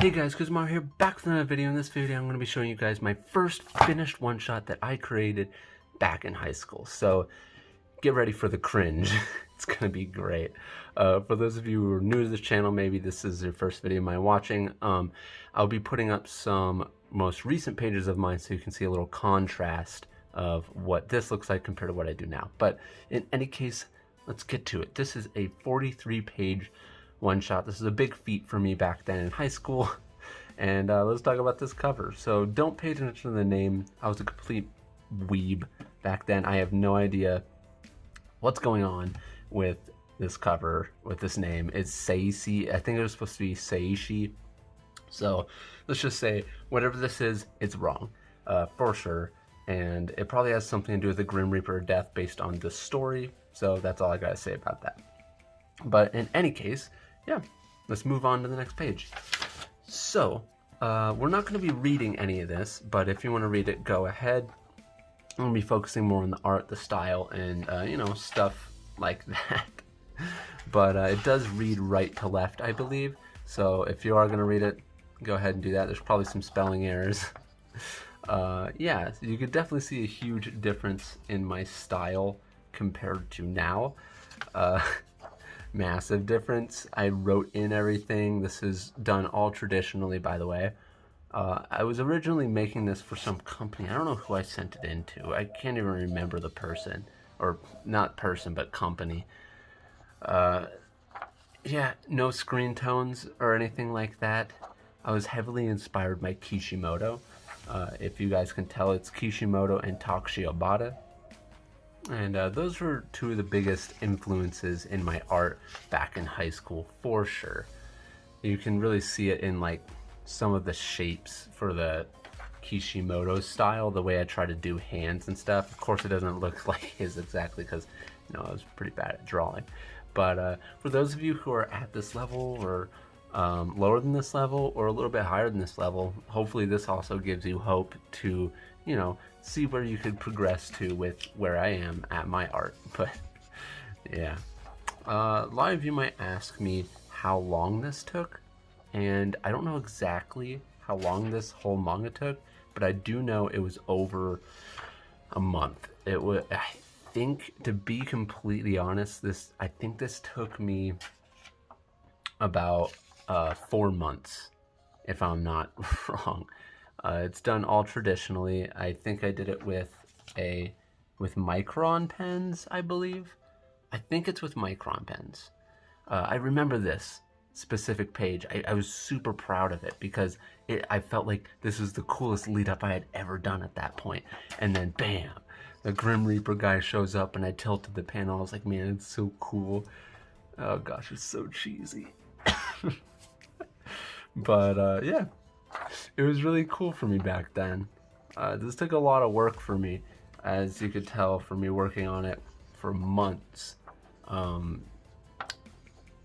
Hey guys, KUZO here, back with another video. In this video, I'm going to be showing you guys my first finished one-shot that I created back in high school. So, get ready for the cringe. It's going to be great. For those of you who are new to this channel, maybe this is your first video of mine watching, I'll be putting up some most recent pages of mine so you can see a little contrast of what this looks like compared to what I do now. But in any case, let's get to it. This is a 43-page one-shot. This is a big feat for me back then in high school. And let's talk about this cover. So don't pay attention to the name. I was a complete weeb back then. I have no idea what's going on with this cover, with this name. It's Seishi. I think it was supposed to be Seishi. So let's just say whatever this is, it's wrong for sure. And it probably has something to do with the Grim Reaper death based on the story. So that's all I gotta say about that. But in any case, yeah, let's move on to the next page. So, we're not going to be reading any of this, but if you want to read it, go ahead. I'm going to be focusing more on the art, the style, and, you know, stuff like that. But it does read right to left, I believe. So if you are going to read it, go ahead and do that. There's probably some spelling errors. Yeah, so you could definitely see a huge difference in my style compared to now. Massive difference. I wrote in everything. This is done all traditionally, by the way. I was originally making this for some company. I don't know who I sent it into. I can't even remember the person. Or not person, but company. Yeah, no screen tones or anything like that. I was heavily inspired by Kishimoto. If you guys can tell, it's Kishimoto and Takeshi Obata. And those were two of the biggest influences in my art back in high school, for sure. You can really see it in like some of the shapes for the Kishimoto style, the way I try to do hands and stuff. Of course, it doesn't look like his exactly because, you know, I was pretty bad at drawing. But for those of you who are at this level or lower than this level or a little bit higher than this level, hopefully this also gives you hope to, you know, see where you could progress to with where I am at my art. But yeah, a lot of you might ask me how long this took, and I don't know exactly how long this whole manga took, but I do know it was over a month. It was, I think, to be completely honest, I think this took me about 4 months, if I'm not wrong. It's done all traditionally. I think I did it with micron pens, I believe. I think it's with micron pens. I remember this specific page. I was super proud of it because I felt like this was the coolest lead up I had ever done at that point. And then bam, the Grim Reaper guy shows up and I tilted the panel. I was like, man, it's so cool. Oh gosh, it's so cheesy. But yeah. It was really cool for me back then. This took a lot of work for me, as you could tell from me working on it for months.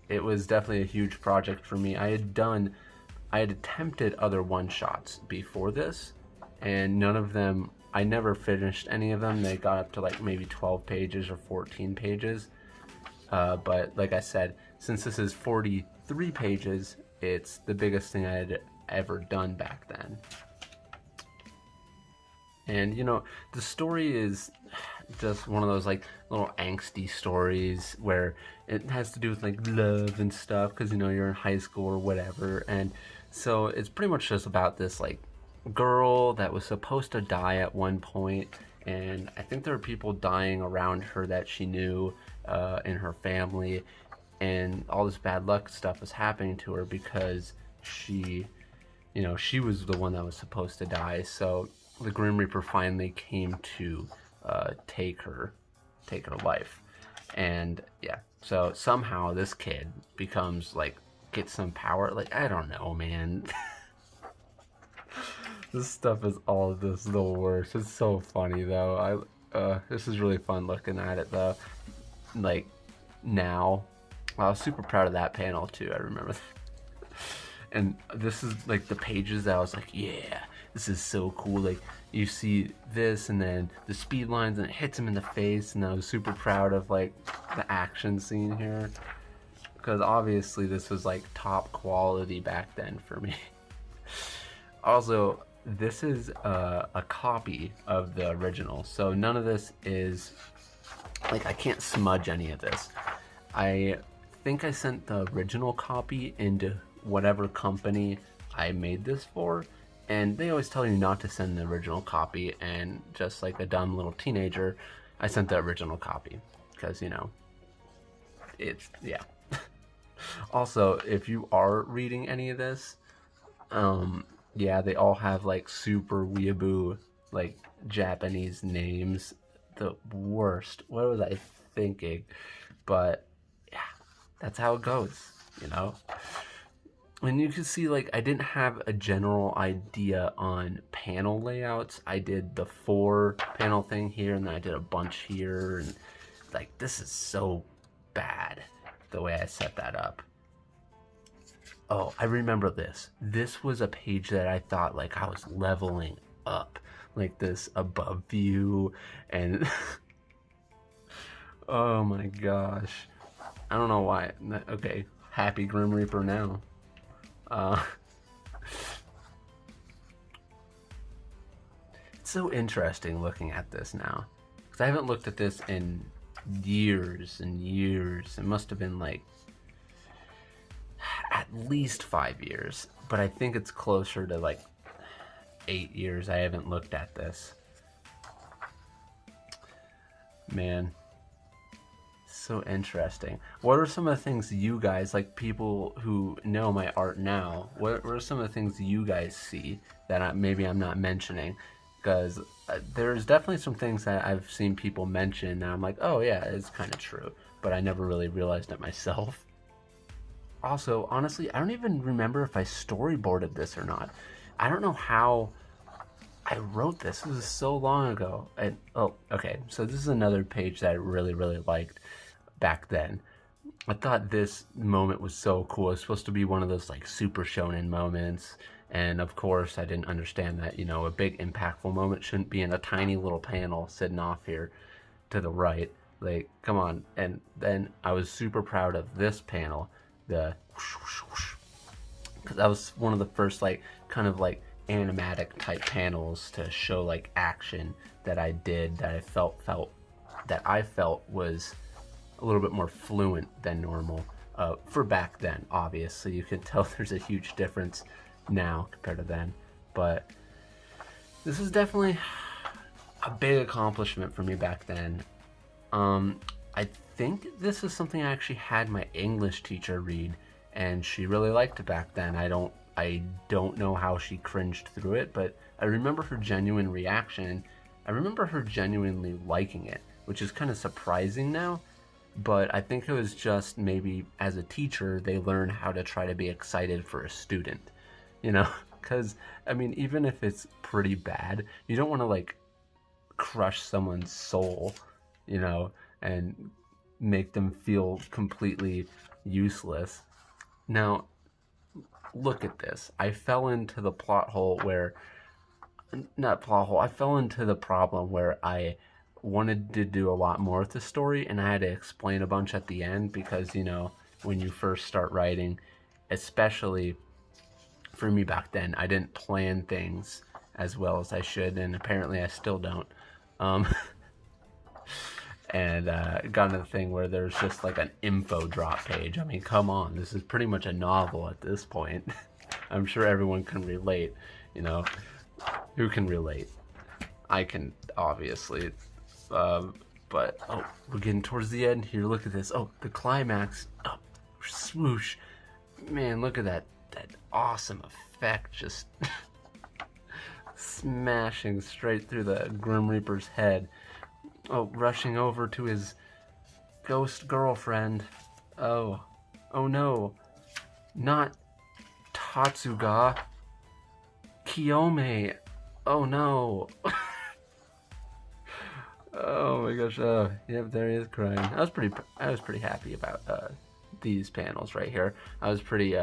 It was definitely a huge project for me. I had attempted other one-shots before this, and none of them, I never finished any of them. They got up to like maybe 12 pages or 14 pages. But like I said, since this is 43 pages, it's the biggest thing I had ever done back then. And you know, the story is just one of those like little angsty stories where it has to do with like love and stuff, because you know, you're in high school or whatever. And so it's pretty much just about this like girl that was supposed to die at one point, and I think there were people dying around her that she knew in her family, and all this bad luck stuff was happening to her because she, you know, she was the one that was supposed to die. So the Grim Reaper finally came to take her life. And yeah, so somehow this kid becomes like, gets some power. Like, I don't know, man. This stuff is all this the worst. It's so funny though. This is really fun looking at it though. Like now, I was super proud of that panel too. I remember that. And this is like the pages that I was like, yeah, this is so cool. Like you see this and then the speed lines and it hits him in the face, and I was super proud of like the action scene here, because obviously this was like top quality back then for me. Also, this is a copy of the original, so none of this is, like, I can't smudge any of this. I think I sent the original copy into whatever company I made this for, and they always tell you not to send the original copy, and just like a dumb little teenager, I sent the original copy, because, you know, it's, yeah. Also, if you are reading any of this, yeah, they all have like super weeaboo, like Japanese names. The worst. What was I thinking? But yeah, that's how it goes, you know? And you can see, like, I didn't have a general idea on panel layouts. I did the 4 panel thing here, and then I did a bunch here, and like, this is so bad the way I set that up. Oh, I remember this. This was a page that I thought, like, I was leveling up. Like, this above view, and oh my gosh. I don't know why. Okay, happy Grim Reaper now. It's so interesting looking at this now, because I haven't looked at this in years and years. It must have been like at least 5 years, but I think it's closer to like 8 years I haven't looked at this. Man, so interesting. What are some of the things you guys, like people who know my art now, what are some of the things you guys see that maybe I'm not mentioning? Because there's definitely some things that I've seen people mention and I'm like, oh yeah, it's kind of true, but I never really realized it myself. Also, honestly, I don't even remember if I storyboarded this or not. I don't know how I wrote this. This was so long ago. Oh, okay. So this is another page that I really, really liked back then. I thought this moment was so cool. It's supposed to be one of those like super shonen moments. And of course, I didn't understand that, you know, a big impactful moment shouldn't be in a tiny little panel sitting off here to the right. Like, come on. And then I was super proud of this panel, the whoosh, whoosh, whoosh, because that was one of the first like kind of like animatic type panels to show like action that I did, that I felt was a little bit more fluent than normal for back then. Obviously, you can tell there's a huge difference now compared to then, but this is definitely a big accomplishment for me back then. I think this is something I actually had my English teacher read, and she really liked it back then. I don't know how she cringed through it, but I remember her genuine reaction. I remember her genuinely liking it, which is kind of surprising now, but I think it was just maybe as a teacher, they learn how to try to be excited for a student, you know? Because, I mean, even if it's pretty bad, you don't want to, like, crush someone's soul, you know, and make them feel completely useless. Now, look at this. I fell into the plot hole where, not plot hole, I fell into the problem where I wanted to do a lot more with the story, and I had to explain a bunch at the end because, you know, when you first start writing, especially for me back then, I didn't plan things as well as I should, and apparently I still don't. And got into the thing where there's just like an info drop page. I mean, come on, this is pretty much a novel at this point. I'm sure everyone can relate, you know. Who can relate? I can, obviously. But, oh, we're getting towards the end here. Look at this. Oh, the climax. Oh, swoosh. Man, look at that awesome effect. Just smashing straight through the Grim Reaper's head. Oh, rushing over to his ghost girlfriend. Oh no. Not Tatsuga. Kiyome. Oh no. Oh my gosh. Yep, there he is crying. I was pretty happy about these panels right here. I was pretty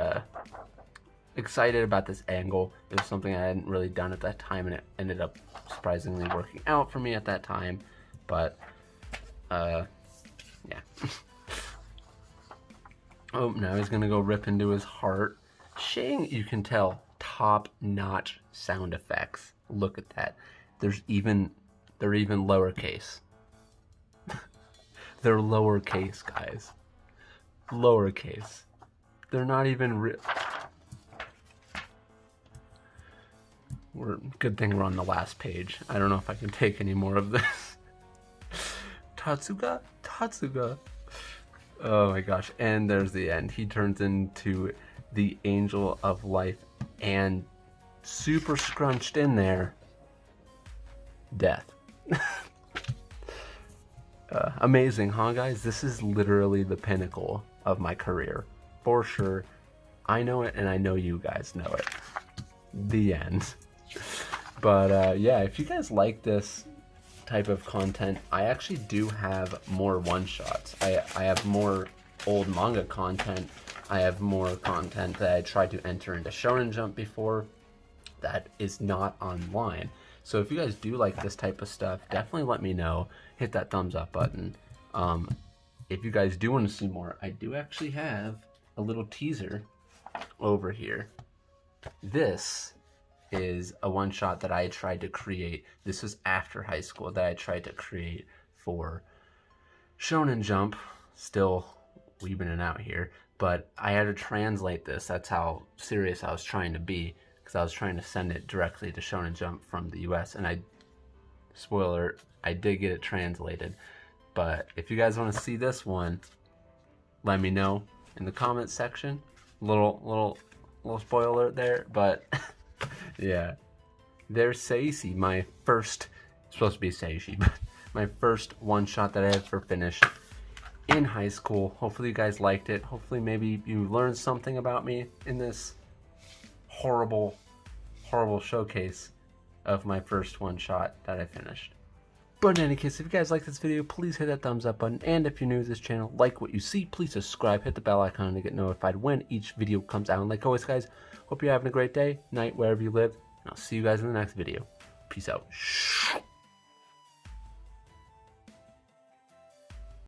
excited about this angle. It was something I hadn't really done at that time, and it ended up surprisingly working out for me at that time. But, yeah. Oh, now he's gonna go rip into his heart. Shang, you can tell, top-notch sound effects. Look at that. They're even lowercase. They're lowercase, guys. Lowercase. They're not even good thing we're on the last page. I don't know if I can take any more of this. Tatsuga? Tatsuga. Oh my gosh. And there's the end. He turns into the angel of life, and super scrunched in there, death. Amazing, huh, guys? This is literally the pinnacle of my career. For sure. I know it, and I know you guys know it. The end. But yeah, if you guys like this type of content, I actually do have more one-shots. I have more old manga content. I have more content that I tried to enter into Shonen Jump before that is not online. So if you guys do like this type of stuff, definitely let me know. Hit that thumbs up button. If you guys do want to see more, I do actually have a little teaser over here. This is a one-shot that I tried to create. This was after high school that I tried to create for Shonen Jump. Still weaving it out here, but I had to translate this. That's how serious I was trying to be, because I was trying to send it directly to Shonen Jump from the US, and spoiler, I did get it translated. But if you guys want to see this one, let me know in the comments section. Little spoiler there, but yeah. There's Seishi, my first, supposed to be Seishi, but my first one-shot that I ever finished in high school. Hopefully you guys liked it. Hopefully maybe you learned something about me in this horrible showcase of my first one-shot that I finished. But in any case, if you guys like this video, please hit that thumbs up button. And if you're new to this channel, like what you see, please subscribe, hit the bell icon to get notified when each video comes out. And like always, guys, hope you're having a great day, night, wherever you live. And I'll see you guys in the next video. Peace out.